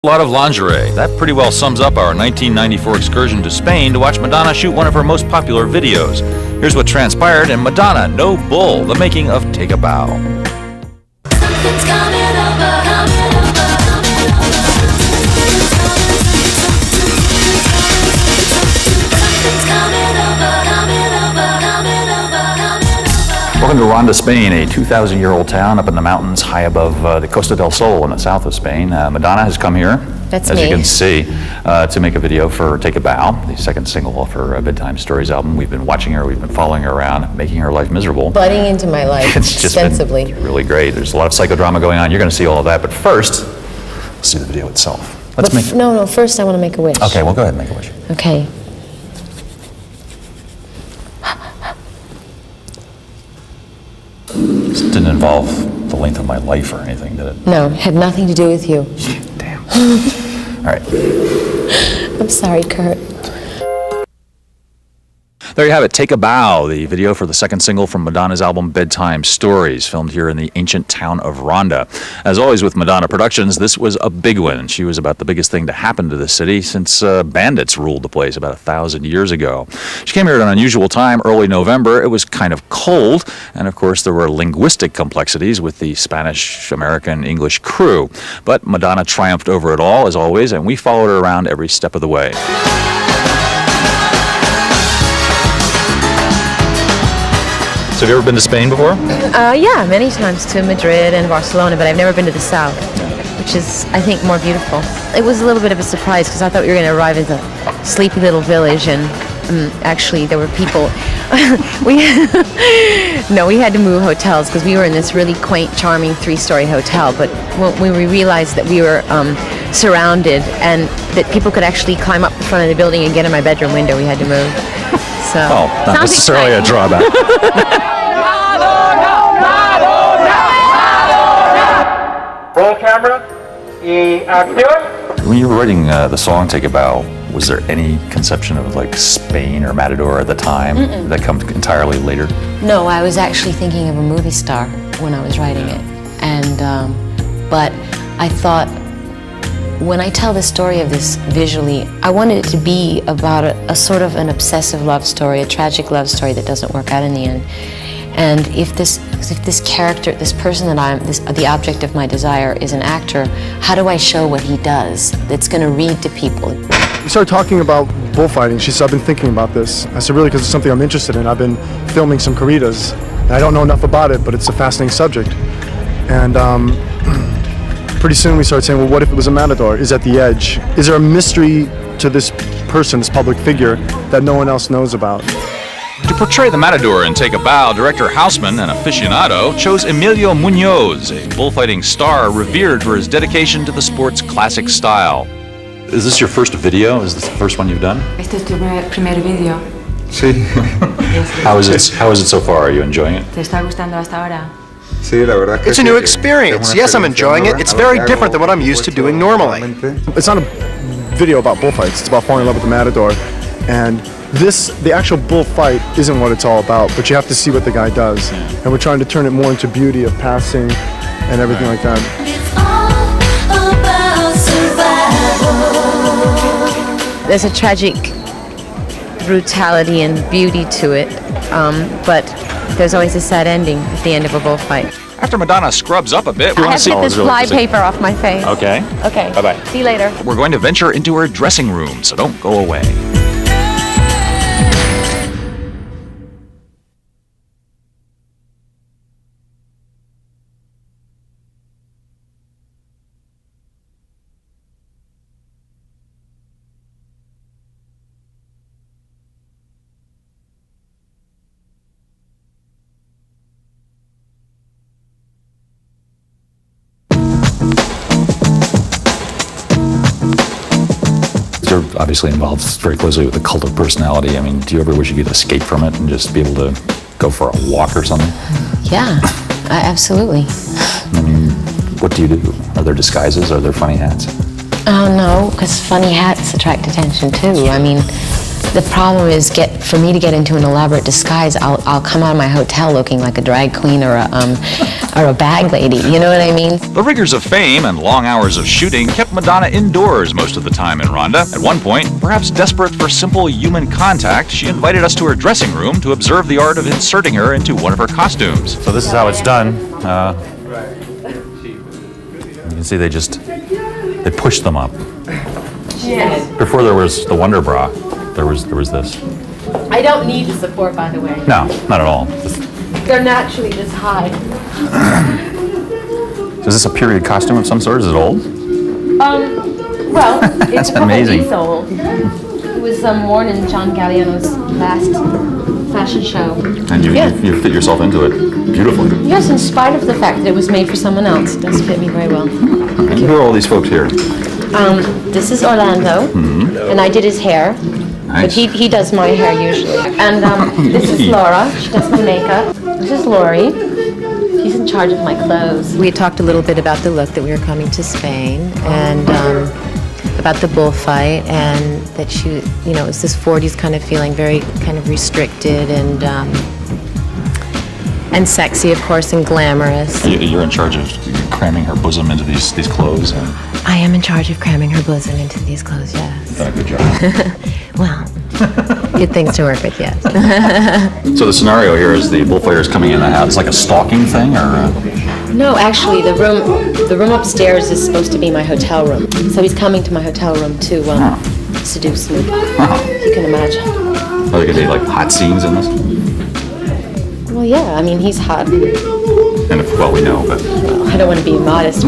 A lot of lingerie. That pretty well sums up our 1994 excursion to Spain to watch Madonna shoot one of her most popular videos. Here's what transpired in Madonna No Bull, the making of Take a Bow. Something's coming over, coming over, coming over. Something's coming over, coming over, coming over, coming over. Welcome to Ronda, Spain, a 2,000-year-old town up in the mountains high above the Costa del Sol in the south of Spain. Madonna has come here, That's as me. you can see, to make a video for Take a Bow, the second single of her Bedtime Stories album. We've been watching her, we've been following her around, making her life miserable. Butting into my life It's just extensively. been really great. There's a lot of psychodrama going on. You're going to see all of that, but first, let's see the video itself. Let's make. No, first I want to make a wish. Okay, well, go ahead and make a wish. Okay. This didn't involve the length of my life or anything, did it? No, had nothing to do with you. Damn. All right. I'm sorry, Kurt. There you have it, Take a Bow, the video for the second single from Madonna's album Bedtime Stories, filmed here in the ancient town of Ronda. As always with Madonna Productions, this was a big one. She was about the biggest thing to happen to the city since bandits ruled the place about 1,000 years ago. She came here at an unusual time, early November. It was kind of cold, and of course there were linguistic complexities with the Spanish, American, English crew. But Madonna triumphed over it all, as always, and we followed her around every step of the way. So have you ever been to Spain before? Yeah, many times to Madrid and Barcelona, but I've never been to the south, which is, I think, more beautiful. It was a little bit of a surprise because I thought we were going to arrive in a sleepy little village, and actually there were people. we had to move hotels because we were in this really quaint, charming 3-story hotel. But when we realized that we were surrounded and that people could actually climb up the front of the building and get in my bedroom window, we had to move. So, Oh, not sounds necessarily a exciting. drawback. Roll camera y acción. When you were writing the song Take a Bow, was there any conception of like Spain or Matador at the time that come entirely later? No, I was actually thinking of a movie star when I was writing it. And, but I thought, when I tell the story of this visually, I wanted it to be about a sort of an obsessive love story, a tragic love story that doesn't work out in the end. And if this character, this person that the object of my desire is an actor, how do I show what he does that's going to read to people? We started talking about bullfighting. She said, I've been thinking about this. I said, really, because it's something I'm interested in. I've been filming some corridas, and I don't know enough about it, but it's a fascinating subject. And pretty soon we started saying, well, what if it was a matador? Is at the edge? Is there a mystery to this person, this public figure, that no one else knows about? To portray the Matador in Take a Bow, director Houseman, an aficionado, chose Emilio Munoz, a bullfighting star revered for his dedication to the sport's classic style. Is this your first video? Is this the first one you've done? Este es tu primer vídeo. Sí, How is it so far? Are you enjoying it? ¿Te está gustando hasta ahora? sí, la verdad que It's a sí, new que experience. tengo una Yes, I'm experiencia enjoying it. nueva. It's very Algo different than what I'm used to doing normally. normalmente. It's not a video about bullfights. It's about falling in love with the matador. And the actual bullfight isn't what it's all about, but you have to see what the guy does. And we're trying to turn it more into beauty of passing and everything like that. It's all about survival. There's a tragic brutality and beauty to it, but there's always a sad ending at the end of a bullfight. After Madonna scrubs up a bit, we I want have to to see get this fly paper off my face. Okay. Okay. Bye-bye. See you later. We're going to venture into her dressing room, so don't go away. You're obviously involved very closely with the cult of personality. I mean, do you ever wish you could escape from it and just be able to go for a walk or something? Yeah, absolutely. I mean, what do you do? Are there disguises? Are there funny hats? Oh, no, because funny hats attract attention, too. I mean, The problem is, for me to get into an elaborate disguise, I'll come out of my hotel looking like a drag queen or a bag lady. You know what I mean? The rigors of fame and long hours of shooting kept Madonna indoors most of the time in Rhonda. At one point, perhaps desperate for simple human contact, she invited us to her dressing room to observe the art of inserting her into one of her costumes. So this is how it's done. You can see they push them up. Yes. Before there was the Wonder Bra, there was this. I don't need the support, by the way. No, not at all. They're naturally this high. Is this a period costume of some sort? Is it old? Well, it's a couple amazing. weeks old. It was worn in John Galliano's last fashion show. And you fit yourself into it beautifully. Yes, in spite of the fact that it was made for someone else. It does fit me very well. And who are all these folks here? This is Orlando, and I did his hair. But Nice. he does my hair usually. And this is Laura. She does my makeup. This is Lori. She's in charge of my clothes. We had talked a little bit about the look that we were coming to Spain, and about the bullfight, and that she, it was this 40s kind of feeling, very kind of restricted and sexy, of course, and glamorous. You're in charge of cramming her bosom into these clothes. And I am in charge of cramming her bosom into these clothes, yes. you've done a good job. Well, good things to work with, yes. So the scenario here is the bullfighters coming in the house. It's like a stalking thing, or? No, actually, the room upstairs is supposed to be my hotel room. So he's coming to my hotel room to seduce me. You can imagine. Are there gonna be like hot scenes in this? Well, yeah, I mean, he's hot. And well, we know, but I don't want to be modest.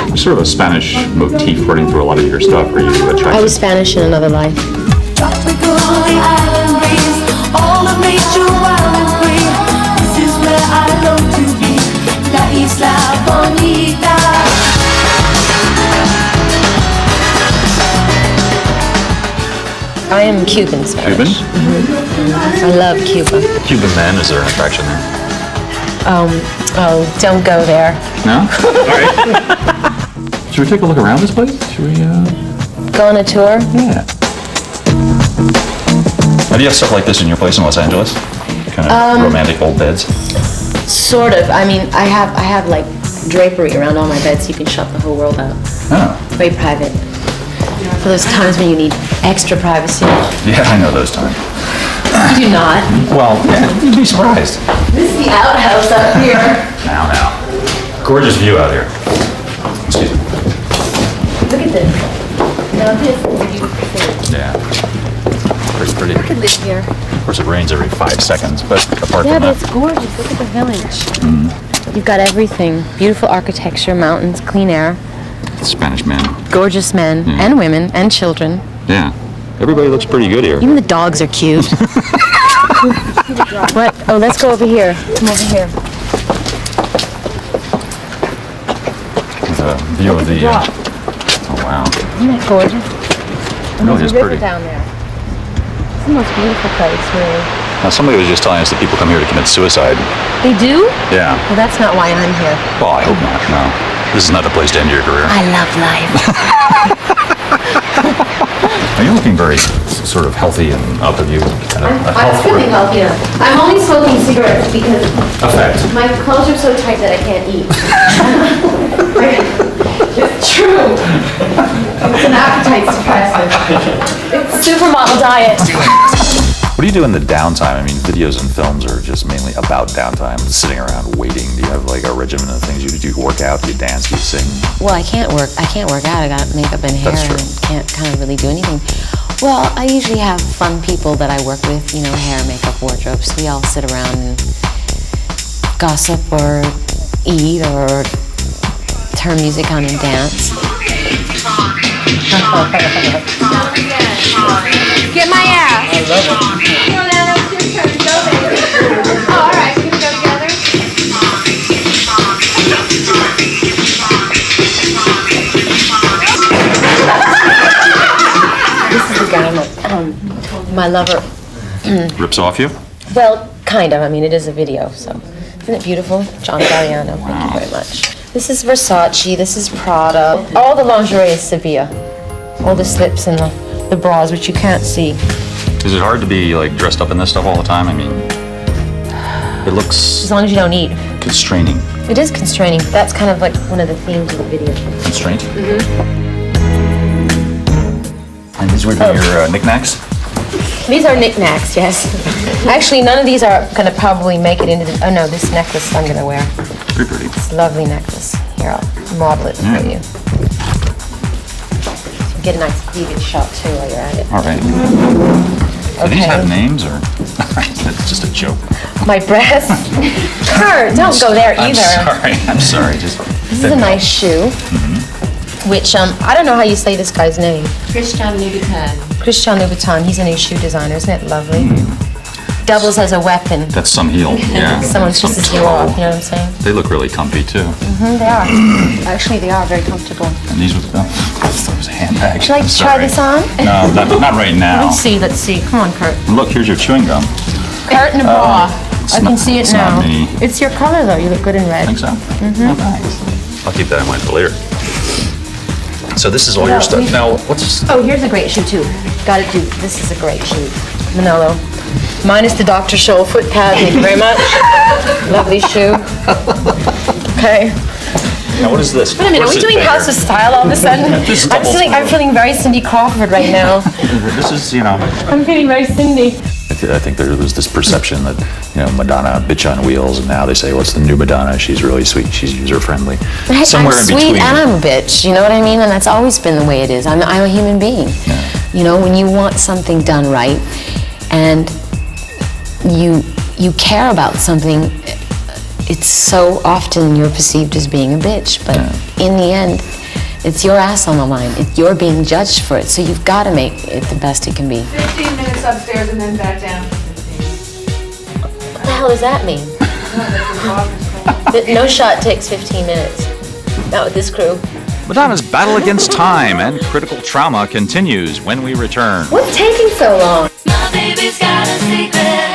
there's sort of a Spanish motif running through a lot of your stuff. Are you attracted? I was Spanish in another life. Tropical island breeze, all of nature wild and free. This is where I long to be, La Isla Bonita. I am Cuban Spanish. Cuban? I love Cuba. Cuban men, is there an attraction there? Oh, don't go there. No? All right. Should we take a look around this place? Should we, Go on a tour? Yeah. Now, do you have stuff like this in your place in Los Angeles? Kind of romantic old beds? Sort of. I mean, I have like drapery around all my beds so you can shut the whole world out. Oh. Very private. For those times when you need extra privacy. Yeah, I know those times. You do not. Well, yeah, you'd be surprised. This is the outhouse up here. Now. Gorgeous view out here. Excuse me. Look at this. Now this is beautiful. Yeah. Pretty. I could live here. Of course, it rains every 5 seconds, but apart Yeah, from but that. it's gorgeous. Look at the village. You've got everything. Beautiful architecture, mountains, clean air, Spanish men. gorgeous men and women and children. Yeah. Everybody looks pretty good here. Even the dogs are cute. What? Oh, let's go over here. Come over here. The view of the. drop. Oh, wow. Isn't that gorgeous? And No, there's it's a river pretty. down there. It's the most beautiful place, really. Now, somebody was just telling us that people come here to commit suicide. They do? Yeah. Well, that's not why I'm here. Well, I hope not. No. This is not the place to end your career. I love life. Are you looking very sort of healthy and up of you? Kind of a I'm health feeling healthy now. I'm only smoking cigarettes because effect. my clothes are so tight that I can't eat. It's true. It's an appetite suppressant. It's supermodel diet. What do you do in the downtime? I mean, videos and films are just mainly about downtime, sitting around waiting. Do you have like a regimen of things you do? Do you work out? Do you dance? Do you sing? Well, I can't work out. I got makeup and hair That's true. and can't kind of really do anything. Well, I usually have fun people that I work with, hair, makeup, wardrobes. We all sit around and gossip or eat or turn music on and dance. Get my ass. I love it. Orlando, it's your turn. Go, baby. Oh, all right. Can we go together? This is the gown that my lover. Rips off you? Well, kind of. I mean, it is a video, so isn't it beautiful? John Galliano. Thank you very much. This is Versace. This is Prada. All the lingerie is Sevilla. All the slips and the the bras, which you can't see. Is it hard to be like dressed up in this stuff all the time? I mean, it looks As long as you don't eat. constraining. It is constraining. That's kind of like one of the themes of the video. Constraint? And these were your knickknacks? These are knickknacks, yes. Actually, none of these are going to probably make it into the... Oh, no, this necklace I'm going to wear. Pretty pretty. It's a lovely necklace. Here, I'll model it for you. Get a nice vegan shot, too, while you're at it. All right. Do these have names, or that's just a joke? My breasts? Kurt, don't go there either. I'm sorry. Just This is a nice shoe, which, I don't know how you say this guy's name. Christian Louboutin. Christian Louboutin, he's a new shoe designer, isn't it lovely? Doubles as a weapon. That's some heel, yeah. Someone Some pisses you toe. off, you know what I'm saying? They look really comfy too. They are. Actually, they are very comfortable. And these with them. That was a handbag. Would you like I'm to try sorry. this on? No, not right now. Let's see. Come on, Kurt. Look, here's your chewing gum. Kurt in a bra. it's I can not- see it it's now. not me. It's your color, though. You look good in red. Think so? Oh, thanks. I'll keep that in mind for later. So this is all your stuff. Now, what's this? Oh, here's a great shoe, too. Got it, too. This is a great shoe. Manolo. Minus the Dr. Scholl foot pad. Thank you very much. Lovely shoe. Okay. Now, what is this? Wait a minute, are we doing House of Style all of a sudden? This is I'm feeling very Cindy Crawford right now. This is, you know. I'm feeling very Cindy. I think there was this perception that, Madonna, bitch on wheels, and now they say, what's the new Madonna? She's really sweet. She's user-friendly. Somewhere I'm in sweet between. and I'm a bitch, you know what I mean? And that's always been the way it is. I'm a human being. Yeah. You know, when you want something done right and you care about something, it's so often you're perceived as being a bitch. But in the end, it's your ass on the line. You're being judged for it, so you've got to make it the best it can be. 15 minutes upstairs and then back down for 15. What the hell does that mean? That no shot takes 15 minutes. Not with this crew. Madonna's battle against time and critical trauma continues when we return. What's taking so long? My baby's got a secret.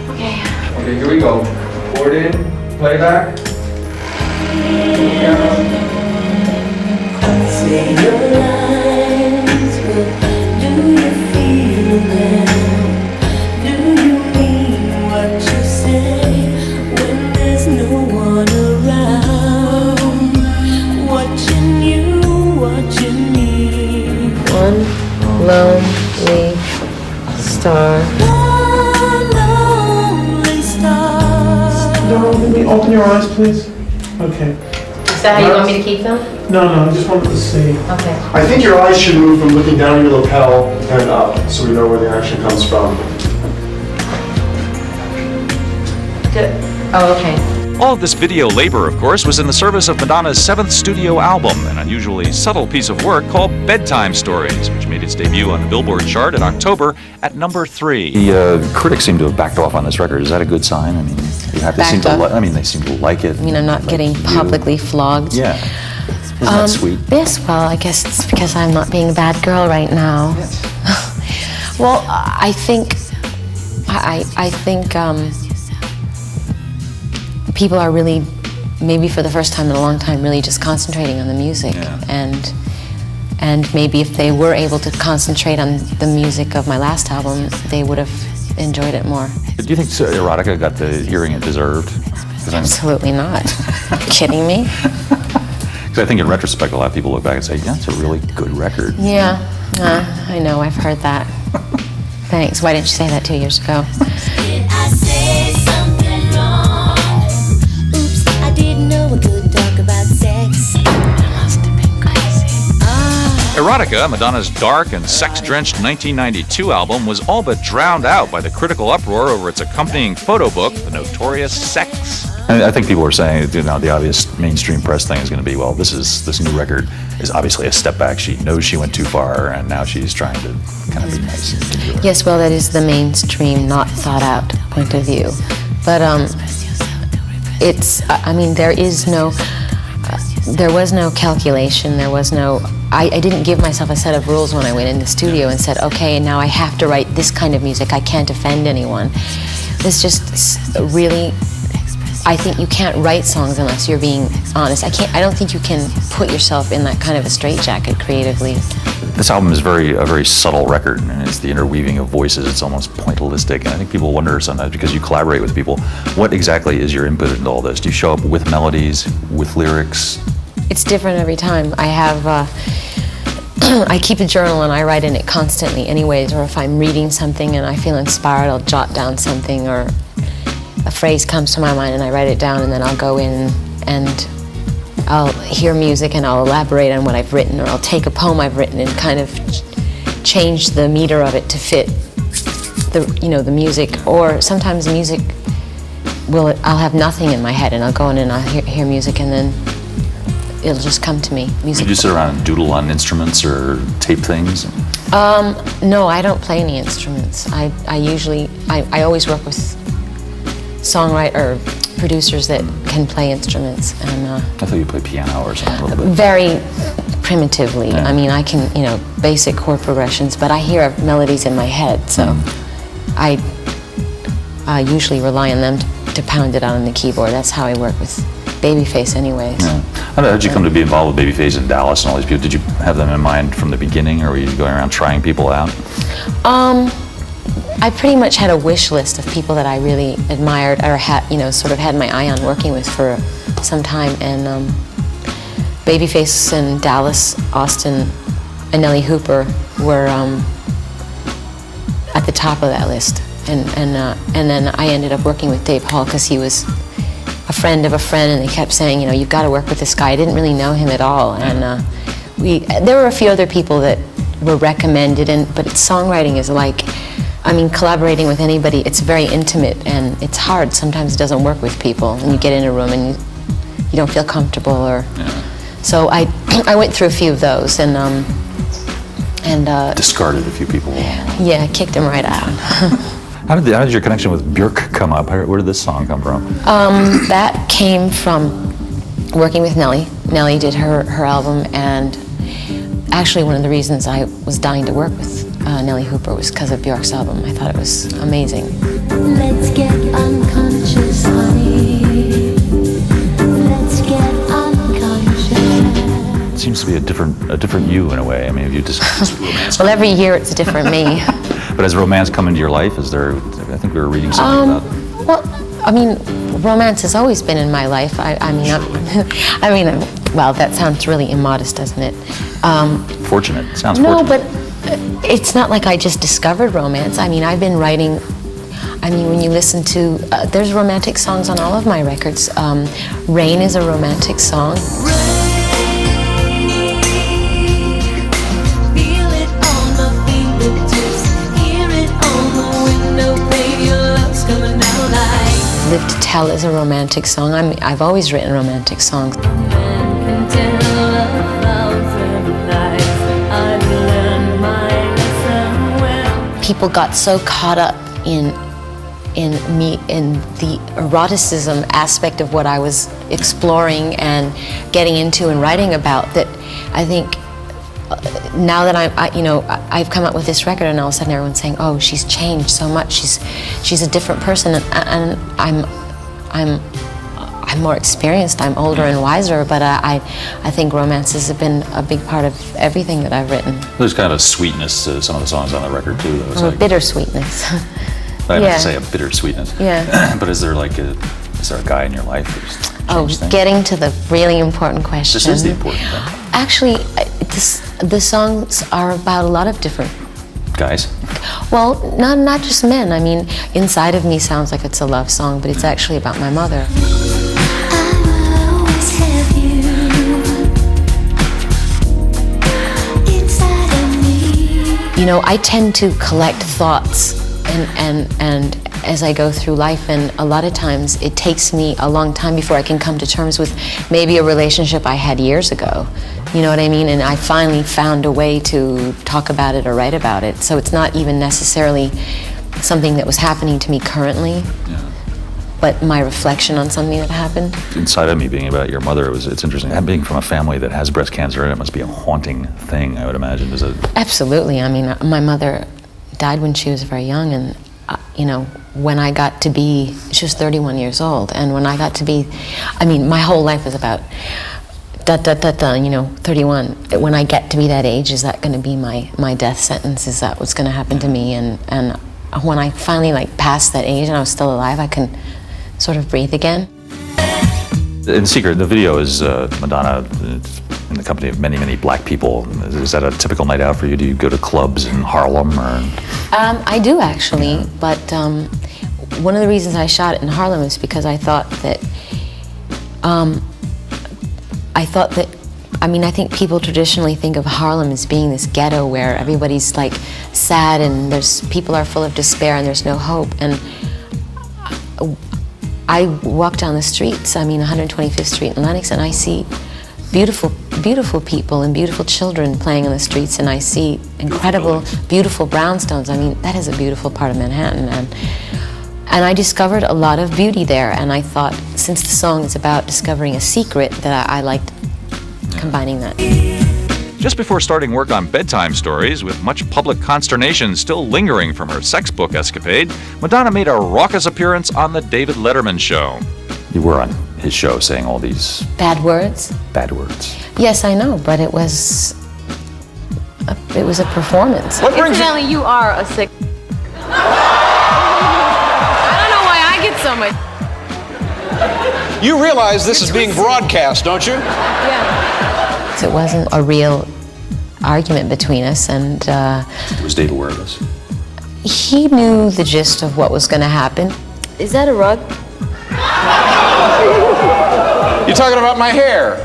Okay, here we go. Board in, playback. Say your lines, but do you feel them? Do you mean what you say when there's no one around? Watching you need. One lonely star. One lonely star. No, let me open your eyes, please. Okay. Is that how you want me to keep them? No, I just wanted to see. Okay. I think your eyes should move from looking down your lapel and up, so we know where the action comes from. Oh, okay. All of this video labor, of course, was in the service of Madonna's 7th studio album, an unusually subtle piece of work called Bedtime Stories, which made its debut on the Billboard chart in October at number 3. The critics seem to have backed off on this record. Is that a good sign? I mean, they seem to like it. I mean, I'm not getting publicly flogged. Yeah. Isn't that sweet? Yes, well, I guess it's because I'm not being a bad girl right now. Yes. Well, I think people are really, maybe for the first time in a long time, really just concentrating on the music. Yeah. And maybe if they were able to concentrate on the music of my last album, they would have enjoyed it more. Do you think Erotica got the hearing it deserved? Absolutely not. Are you kidding me? Because I think in retrospect, a lot of people look back and say, yeah, it's a really good record. Yeah, I know, I've heard that. Thanks. Why didn't you say that 2 years ago? Did I say something wrong? Oops, I didn't know we could talk about sex. Must have been crazy. Erotica, Madonna's dark and sex-drenched 1992 album, was all but drowned out by the critical uproar over its accompanying photo book, The Notorious Sex. I think people are saying, the obvious mainstream press thing is going to be, well, this new record is obviously a step back. She knows she went too far, and now she's trying to kind of be nice and enjoy. Yes, well, that is the mainstream, not thought out point of view. But there was no calculation, I didn't give myself a set of rules when I went in the studio and said, okay, now I have to write this kind of music, I can't offend anyone. It's just really, I think you can't write songs unless you're being honest. I don't think you can put yourself in that kind of a straitjacket creatively. This album is a very subtle record, and it's the interweaving of voices. It's almost pointillistic, and I think people wonder sometimes, because you collaborate with people, what exactly is your input into all this? Do you show up with melodies, with lyrics? It's different every time. I have, I keep a journal and I write in it constantly anyways, or if I'm reading something and I feel inspired, I'll jot down something, or a phrase comes to my mind and I write it down, and then I'll go in and I'll hear music and I'll elaborate on what I've written, or I'll take a poem I've written and kind of change the meter of it to fit the music. Or sometimes the music I'll have nothing in my head and I'll go in and I'll hear music and then it'll just come to me. Music. Do you sit around and doodle on instruments or tape things? No, I don't play any instruments. I always work with producers that can play instruments. And I thought you played piano or something a little bit. Very primitively. Yeah. I mean, I can, basic chord progressions, but I hear melodies in my head, so I usually rely on them to pound it out on the keyboard. That's how I work with Babyface anyways. Yeah. How did you come to be involved with Babyface in Dallas and all these people? Did you have them in mind from the beginning, or were you going around trying people out? I pretty much had a wish list of people that I really admired or had my eye on working with for some time, and Babyface and Dallas, Austin, and Nellie Hooper were at the top of that list, and then I ended up working with Dave Hall because he was a friend of a friend, and they kept saying, you've got to work with this guy. I didn't really know him at all, and there were a few other people that were recommended, but songwriting is collaborating with anybody, it's very intimate and it's hard. Sometimes it doesn't work with people, and you get in a room and you don't feel comfortable, so I went through a few of those and discarded a few people. Yeah, kicked them right out. How did your connection with Björk come up? Where did this song come from? That came from working with Nellie. Nellie did her album, and actually one of the reasons I was dying to work with Nellie Hooper was because of Björk's album. I thought it was amazing. Let's get unconscious, honey. Let's get unconscious. different you in a way. I mean, have you just romance? Well, every year it's a different me. But has romance come into your life? Is there? I think we were reading something about. Well, I mean, romance has always been in my life. I mean, well, that sounds really immodest, doesn't it? Fortunate. Sounds no, fortunate. but it's not like I just discovered romance. I mean, I've been writing. I mean, when you listen to, there's romantic songs on all of my records. Rain is a romantic song. Feel it on my fingertips, hear it on the window pane, your love's coming down like. Live to Tell is a romantic song. I've always written romantic songs. Man can tell about life. I've learned my lesson well. People got so caught up in the eroticism aspect of what I was exploring and getting into and writing about that I think now that I've come up with this record and all of a sudden everyone's saying, oh, she's changed so much, she's a different person, and I'm more experienced, I'm older and wiser, but I think romances have been a big part of everything that I've written. There's kind of a sweetness to some of the songs on the record too. Though. It's Or like, bittersweetness. I Yeah. have to say a bittersweetness. Yeah. But is there a guy in your life who's changed things? Getting to the really important question. This is the important thing. Actually, the songs are about a lot of different. Guys. Well, not just men. I mean, Inside of Me sounds like it's a love song, but it's actually about my mother. I'll always have you inside of me. You know, I tend to collect thoughts and as I go through life, and a lot of times it takes me a long time before I can come to terms with maybe a relationship I had years ago. You know what I mean? And I finally found a way to talk about it or write about it. So it's not even necessarily something that was happening to me currently, but my reflection on something that happened. Inside of Me being about your mother, it's interesting. Being from a family that has breast cancer, and it must be a haunting thing, I would imagine. Is it? Absolutely. I mean, my mother died when she was very young, and when I got to be, she was 31 years old, and when I got to be, I mean, my whole life was about 31. When I get to be that age, is that going to be my death sentence? Is that what's going to happen to me? And when I finally passed that age and I was still alive, I can sort of breathe again. In secret, the video is Madonna in the company of many, many black people. Is that a typical night out for you? Do you go to clubs in Harlem or? I do actually, but one of the reasons I shot it in Harlem is because I thought that, I think people traditionally think of Harlem as being this ghetto where everybody's like sad and people are full of despair and there's no hope. And I walk down the streets, 125th Street in Lenox, and I see beautiful, beautiful people and beautiful children playing on the streets, and I see incredible, beautiful brownstones. I mean, that is a beautiful part of Manhattan, and I discovered a lot of beauty there, and I thought, since the song is about discovering a secret, that I liked combining that. Just before starting work on Bedtime Stories, with much public consternation still lingering from her sex book escapade, Madonna made a raucous appearance on The David Letterman Show. You were on his show saying all these Bad words? bad words. Yes, I know, but it was a performance. Incidentally, you are a sick. I don't know why I get so much. You realize this is being broadcast, don't you? Yeah. It wasn't a real argument between us, and Was Dave aware of this? he knew the gist of what was going to happen. Is that a rug? You're talking about my hair.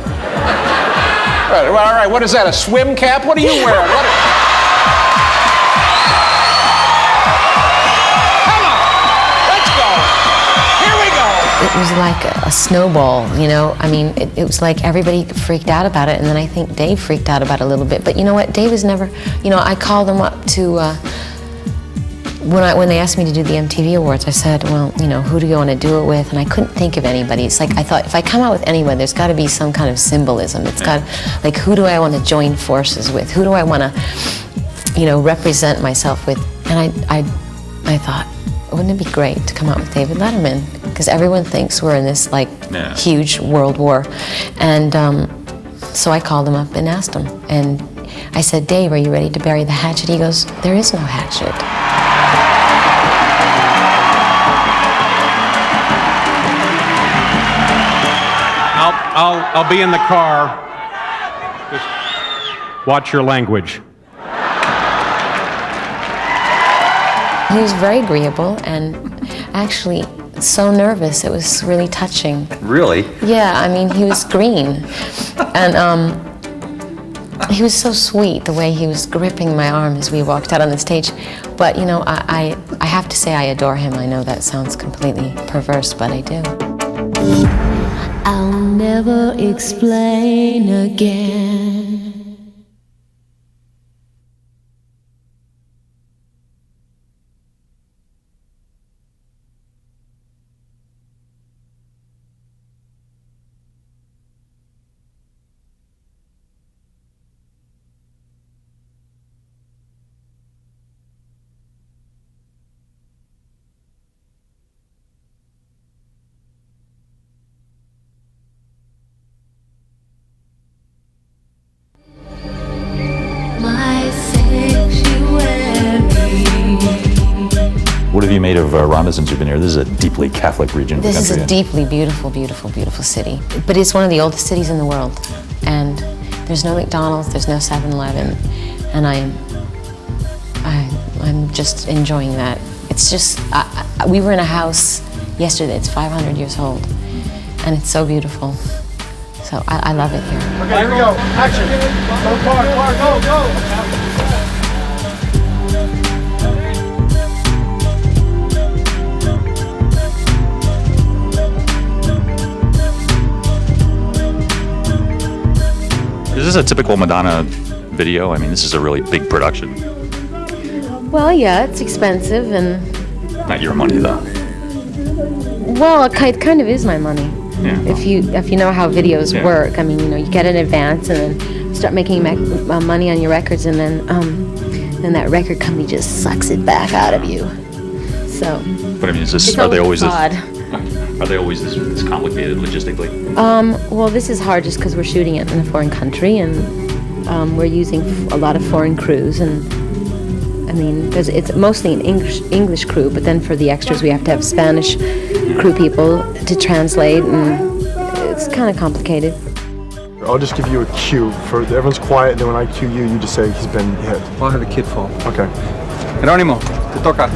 All right, what is that, a swim cap? What are you wearing? Come on, let's go. Here we go. It was like a snowball, it was like everybody freaked out about it, and then I think Dave freaked out about it a little bit. But you know what, Dave was never, I called him up to, when they asked me to do the MTV Awards, I said, well, who do you want to do it with? And I couldn't think of anybody. It's like, I thought, if I come out with anyone, there's got to be some kind of symbolism. It's got, like, who do I want to join forces with? Who do I want to, represent myself with? And I thought, wouldn't it be great to come out with David Letterman? Because everyone thinks we're in this, huge world war. And So I called him up and asked him. And I said, Dave, are you ready to bury the hatchet? He goes, there is no hatchet. I'll be in the car. Just watch your language. He was very agreeable and actually so nervous. It was really touching. Really? Yeah, I mean, he was green. And he was so sweet, the way he was gripping my arm as we walked out on the stage. But, you know, I have to say I adore him. I know that sounds completely perverse, but I do. I'll never explain again. What have you made of Rwanda since you've been here? This is a deeply Catholic region of the This country. is a deeply beautiful, beautiful, beautiful city. But it's one of the oldest cities in the world. And there's no McDonald's, there's no 7-Eleven. And I'm just enjoying that. It's just, we were in a house yesterday, it's 500 years old. And it's so beautiful. So I love it here. Okay, here we go. Action. Go, car, go, go. Is this a typical Madonna video? I mean, this is a really big production. Well, yeah, it's expensive and, Not your money, though. well, it kind of is my money. Yeah. If you know how videos Yeah. work, I mean, you know, you get an advance and then start making money on your records, and then that record company just sucks it back out of you. So But I mean, is this, it's are they always odd. Are they always this complicated logistically? Well, this is hard just because we're shooting it in a foreign country, and we're using a lot of foreign crews, and I mean, it's mostly an English crew, but then for the extras we have to have Spanish crew people to translate, and it's kind of complicated. I'll just give you a cue. Everyone's quiet, then when I cue you, you just say he's been hit. I'll have a kid fall. Okay. Jerónimo, te toca.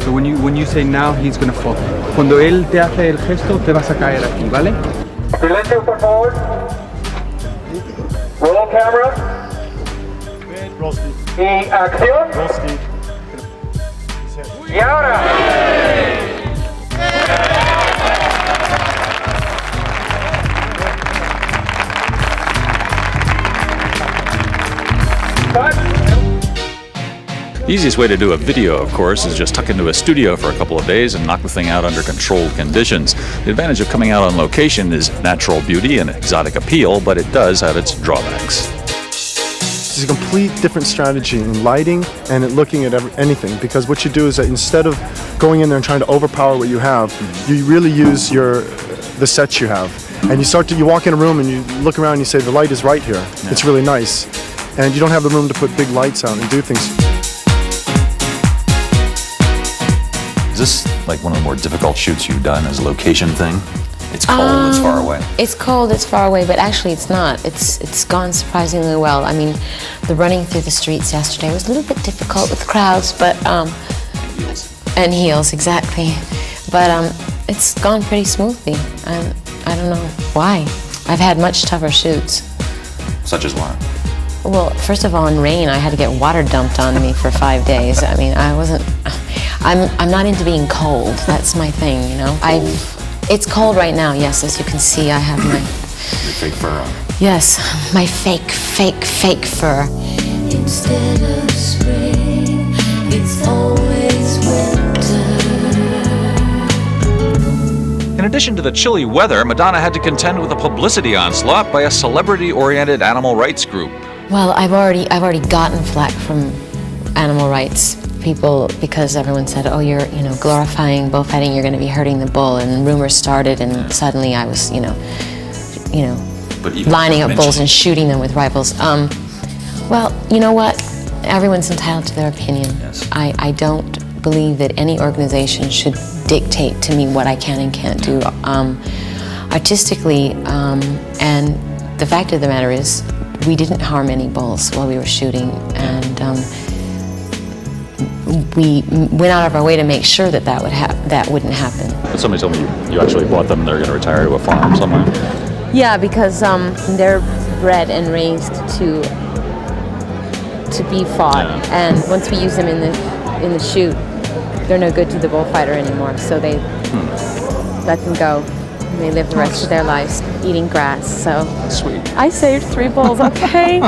So when you say now, he's gonna fall. Cuando él te hace el gesto, te vas a caer aquí, ¿vale? Silencio, por favor. Roll camera. Roll, Steve. Y acción. Roll, Steve. Y ahora. The easiest way to do a video, of course, is just tuck into a studio for a couple of days and knock the thing out under controlled conditions. The advantage of coming out on location is natural beauty and exotic appeal, but it does have its drawbacks. It's a complete different strategy in lighting and in looking at anything, because what you do is that instead of going in there and trying to overpower what you have, you really use the sets you have. And you walk in a room and you look around and you say, the light is right here. Yeah. It's really nice. And you don't have the room to put big lights out and do things. Is this like one of the more difficult shoots you've done as a location thing? It's cold, it's far away. It's cold, it's far away, but actually it's not. It's gone surprisingly well. I mean, the running through the streets yesterday was a little bit difficult with crowds, but and heels, exactly. But it's gone pretty smoothly. I don't know why. I've had much tougher shoots. Such as what? Well, first of all, in rain, I had to get water dumped on me for 5 days. I mean, I'm not into being cold. That's my thing, you know. It's cold right now, yes, as you can see, I have my... Your fake fur on. Yes, my fake fur. Instead of spring, it's always winter. In addition to the chilly weather, Madonna had to contend with a publicity onslaught by a celebrity-oriented animal rights group. Well, I've already gotten flack from animal rights people because everyone said, oh, you're glorifying bullfighting, you're going to be hurting the bull, and rumors started, and suddenly I was But even lining up bulls mentioning- and shooting them with rifles. Well, you know what? Everyone's entitled to their opinion. Yes. I don't believe that any organization should dictate to me what I can and can't do artistically. And the fact of the matter is, we didn't harm any bulls while we were shooting, and we went out of our way to make sure that that wouldn't happen. But somebody told me you actually bought them. They're going to retire to a farm somewhere. Yeah, because they're bred and raised to be fought, and once we use them in the shoot, they're no good to the bullfighter anymore. So they let them go. And they live the rest of their lives eating grass. So Sweet. I saved 3 bulls. Okay.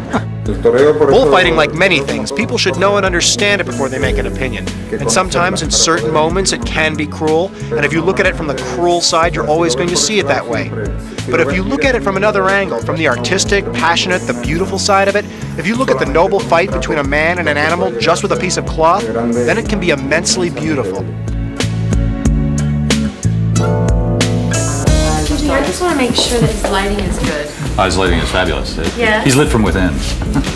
Bullfighting, like many things, people should know and understand it before they make an opinion. And sometimes, in certain moments, it can be cruel. And if you look at it from the cruel side, you're always going to see it that way. But if you look at it from another angle, from the artistic, passionate, the beautiful side of it, if you look at the noble fight between a man and an animal just with a piece of cloth, then it can be immensely beautiful. I just want to make sure that his lighting is good. Oh, his lighting is fabulous. Yeah. He's lit from within.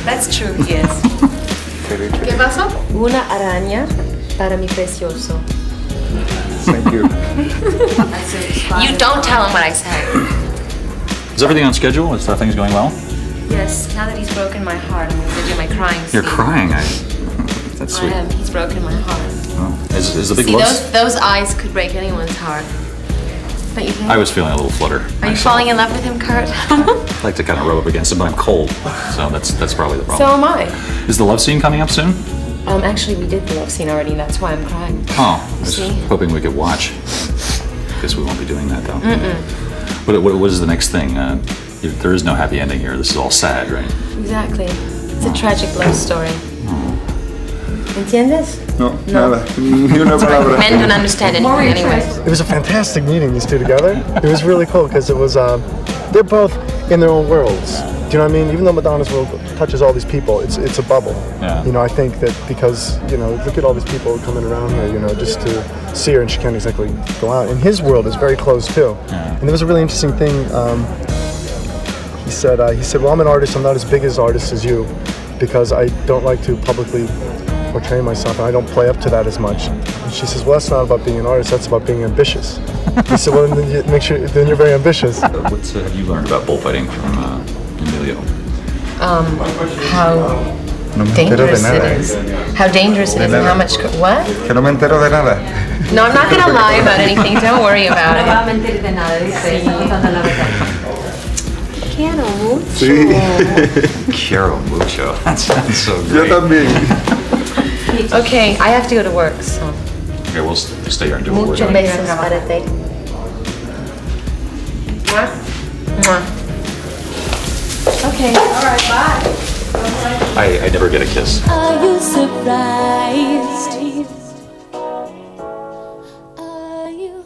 That's true, he is. ¿Qué pasó? Una araña para mi precioso. Thank you. You don't tell him what I said. Is everything on schedule? Is things going well? Yes, now that he's broken my heart, I'm going to do my crying scene. You're crying. That's I sweet. am. He's broken my heart. Oh. Is the big See, love? those eyes could break anyone's heart. Don't you think? I was feeling a little flutter. Are you falling in love with him, Kurt? I like to kind of rub up against him, but I'm cold. So that's probably the So problem. am I. Is the love scene coming up soon? Actually, we did the love scene already, that's why I'm crying. Oh, I was See? hoping we could watch. Guess we won't be doing that though. What is the next thing? There is no happy ending here. This is all sad, right? Exactly. It's a tragic love story. ¿Entiendes? No, nada. Ni una palabra. Men don't understand anything anyway. It was a fantastic meeting, these two together. It was really cool because it was, they're both in their own worlds. Do you know what I mean? Even though Madonna's world touches all these people, it's a bubble. Yeah. You know, I think that because, you know, look at all these people coming around her, you know, just to see her, and she can't exactly go out. And his world is very closed too. Yeah. And there was a really interesting thing. He said, well, I'm an artist. I'm not as big as artists as you because I don't like to publicly portray myself, and I don't play up to that as much. And she says, well, that's not about being an artist, that's about being ambitious. He said, well, then you're very ambitious. What have you learned about bullfighting from Emilio? How dangerous it is. How dangerous it is and how much... What? Que no me entero de nada. No, I'm not going to lie about anything. Don't worry about it. Quiero mucho. Quiero mucho. That sounds so Yo great. también. Okay, I have to go to work, so... Okay, we'll stay here and do what we're Muchos doing. besos para ti. Mwah. Mwah. Okay. All right, bye. I never get a kiss. Are you surprised? Are you?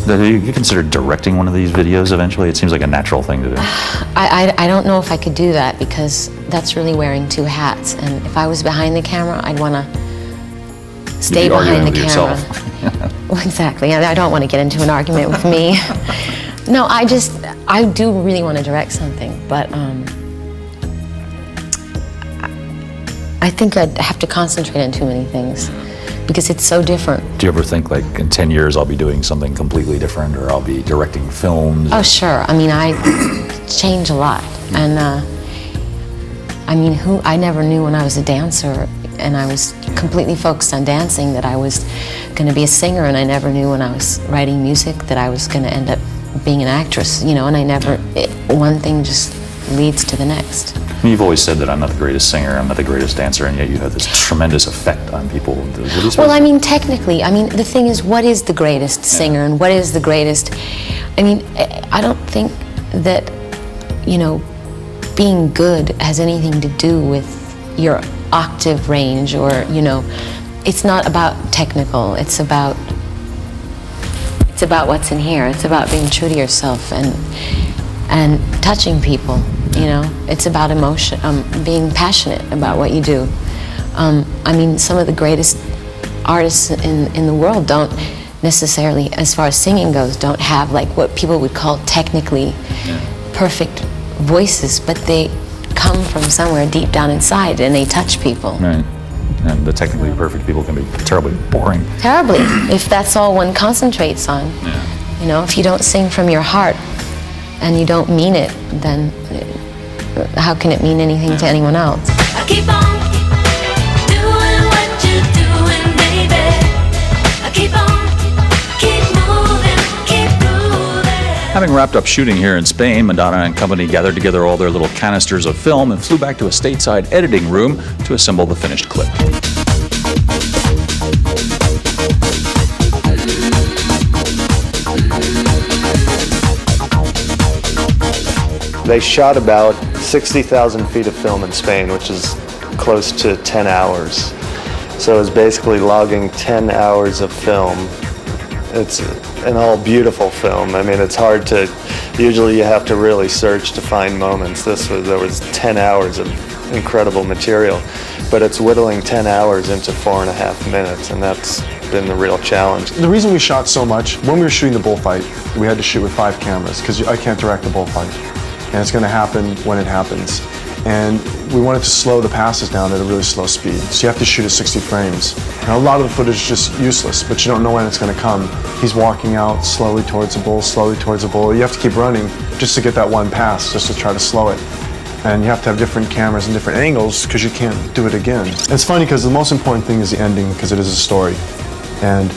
Do you consider directing one of these videos eventually? It seems like a natural thing to do. I don't know if I could do that because that's really wearing 2 hats. And if I was behind the camera, I'd want to stay You'd be behind the arguing with camera. yourself. Well, exactly. I don't want to get into an argument with me. No, I do really want to direct something, but I think I'd have to concentrate on too many things. because it's so different. Do you ever think, like, in 10 years I'll be doing something completely different, or I'll be directing films? Oh, sure. I mean, I change a lot. And I mean, I never knew when I was a dancer and I was completely focused on dancing that I was going to be a singer, and I never knew when I was writing music that I was going to end up being an actress, you know, and I never, one thing just leads to the next. You've always said that I'm not the greatest singer, I'm not the greatest dancer, and yet you have this tremendous effect on people. Well, I mean, technically, I mean, the thing is, what is the greatest singer and what is the greatest? I mean, I don't think that, you know, being good has anything to do with your octave range, or, you know, it's not about technical, it's about what's in here. It's about being true to yourself and touching people, you know. It's about emotion, being passionate about what you do. I mean, some of the greatest artists in the world don't necessarily, as far as singing goes, don't have like what people would call technically perfect voices, but they come from somewhere deep down inside and they touch people. Right. And the technically perfect people can be terribly boring. Terribly, if that's all one concentrates on. Yeah. You know, if you don't sing from your heart and you don't mean it, then how can it mean anything to anyone else? I keep on doing what you're doing, baby. I keep moving, keep grooving. Having wrapped up shooting here in Spain, Madonna and company gathered together all their little canisters of film and flew back to a stateside editing room to assemble the finished clip. They shot about 60,000 feet of film in Spain, which is close to 10 hours. So it's basically logging 10 hours of film. It's an all beautiful film. I mean, it's hard to, usually you have to really search to find moments. There was 10 hours of incredible material, but it's whittling 10 hours into 4.5 minutes, and that's been the real challenge. The reason we shot so much, when we were shooting the bullfight, we had to shoot with 5 cameras, because I can't direct the bullfight. And it's going to happen when it happens. And we wanted to slow the passes down at a really slow speed. So you have to shoot at 60 frames. And a lot of the footage is just useless, but you don't know when it's going to come. He's walking out slowly towards the bull, slowly towards the bull. You have to keep running just to get that one pass, just to try to slow it. And you have to have different cameras and different angles because you can't do it again. And it's funny because the most important thing is the ending, because it is a story. And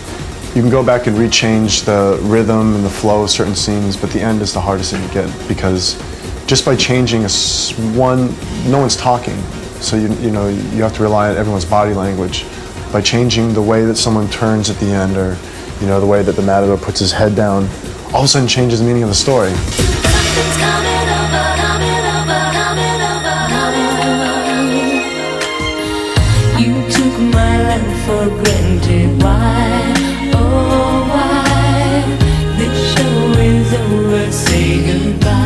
you can go back and rechange the rhythm and the flow of certain scenes, but the end is the hardest thing to get, because just by changing no one's talking, so you know you have to rely on everyone's body language. By changing the way that someone turns at the end, or you know the way that the matador puts his head down, all of a sudden changes the meaning of the story. Something's coming over, coming over, coming over, coming over. You took my life for granted. Why? Oh, why? This show is over. Say goodbye.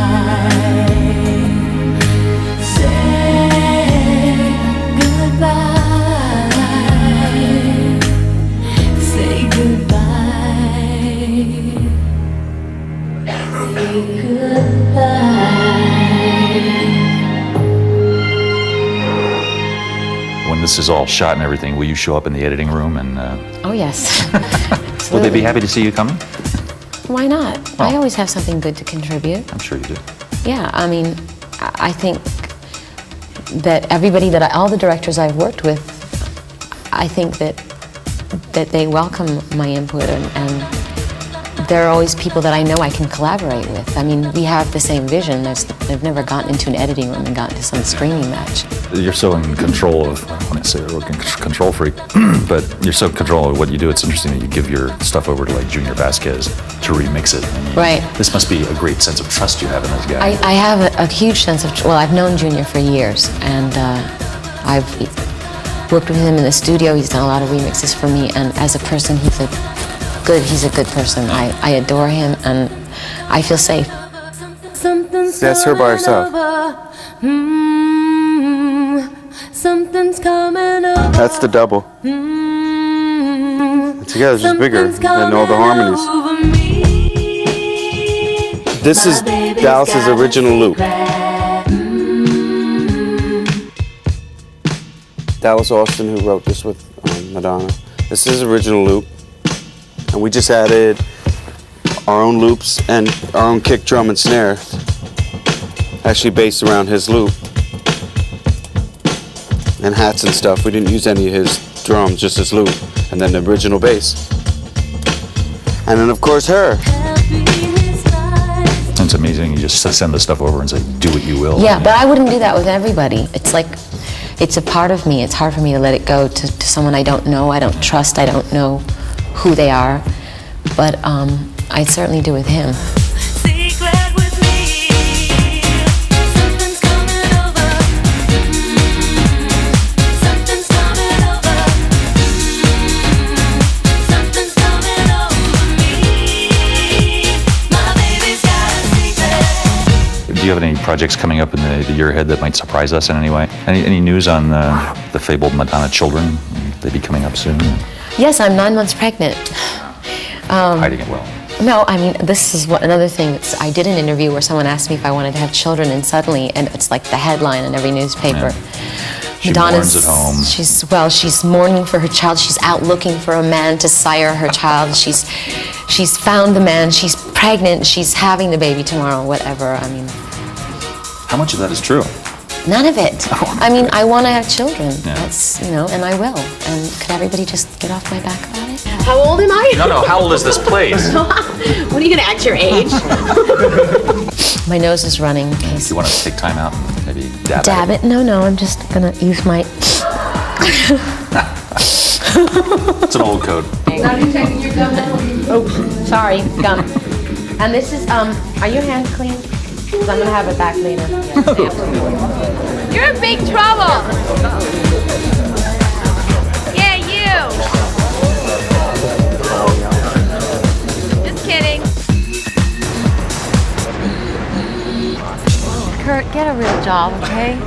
When this is all shot and everything, will you show up in the editing room and... Oh, yes. Will they be happy to see you coming? Why not? Oh. I always have something good to contribute. I'm sure you do. Yeah, I mean, I think that all the directors I've worked with, I think that they welcome my input, and there are always people that I know I can collaborate with. I mean, we have the same vision. I've never gotten into an editing room and gotten to some screening match. You're so in control of, when I say a control freak, but you're so in control of what you do. It's interesting that you give your stuff over to like Junior Vasquez to remix it. I mean, right. This must be a great sense of trust you have in those guys. I have a huge sense of, well, I've known Junior for years, and I've worked with him in the studio. He's done a lot of remixes for me, and as a person, he's a good person. I adore him, and I feel safe. That's her by herself. Something's coming over. That's the double. Together it's just bigger than all the harmonies. This is Dallas's original loop. Dallas Austin, who wrote this with Madonna, This is original loop, and we just added our own loops and our own kick, drum, and snare, actually based around his loop, and hats and stuff. We didn't use any of his drums, just his loop, and then the original bass. And then of course her. It's amazing. You just send the stuff over and say, do what you will. Yeah, but I wouldn't do that with everybody. It's like, it's a part of me. It's hard for me to let it go to someone I don't know, I don't trust, I don't know who they are. But I certainly do with him. Do you have any projects coming up in the year ahead that might surprise us in any way? Any news on the fabled Madonna children? They be coming up soon? Yes, I'm 9 months pregnant. Hiding it well. No, I mean, this is another thing. I did an interview where someone asked me if I wanted to have children, and suddenly, and it's like the headline in every newspaper. Yeah. She Madonna's mourns at home. She's mourning for her child. She's out looking for a man to sire her child. She's found the man. She's pregnant. She's having the baby tomorrow. Whatever. I mean, how much of that is true? none of it. Oh, I mean, I want to have children. Yeah. That's and I will. And could everybody just get off my back about it? How old am I? No, how old is this place? What are you gonna act your age? My nose is running. Do you want to take time out and maybe dab it? No, I'm just gonna use my. It's an old code. Now you're checking your gum now? Oh, sorry, gum. And this is, are your hands clean? Because I'm gonna have it back later. You're in big trouble. Yeah, you. Just kidding. Kurt, get a real job, okay?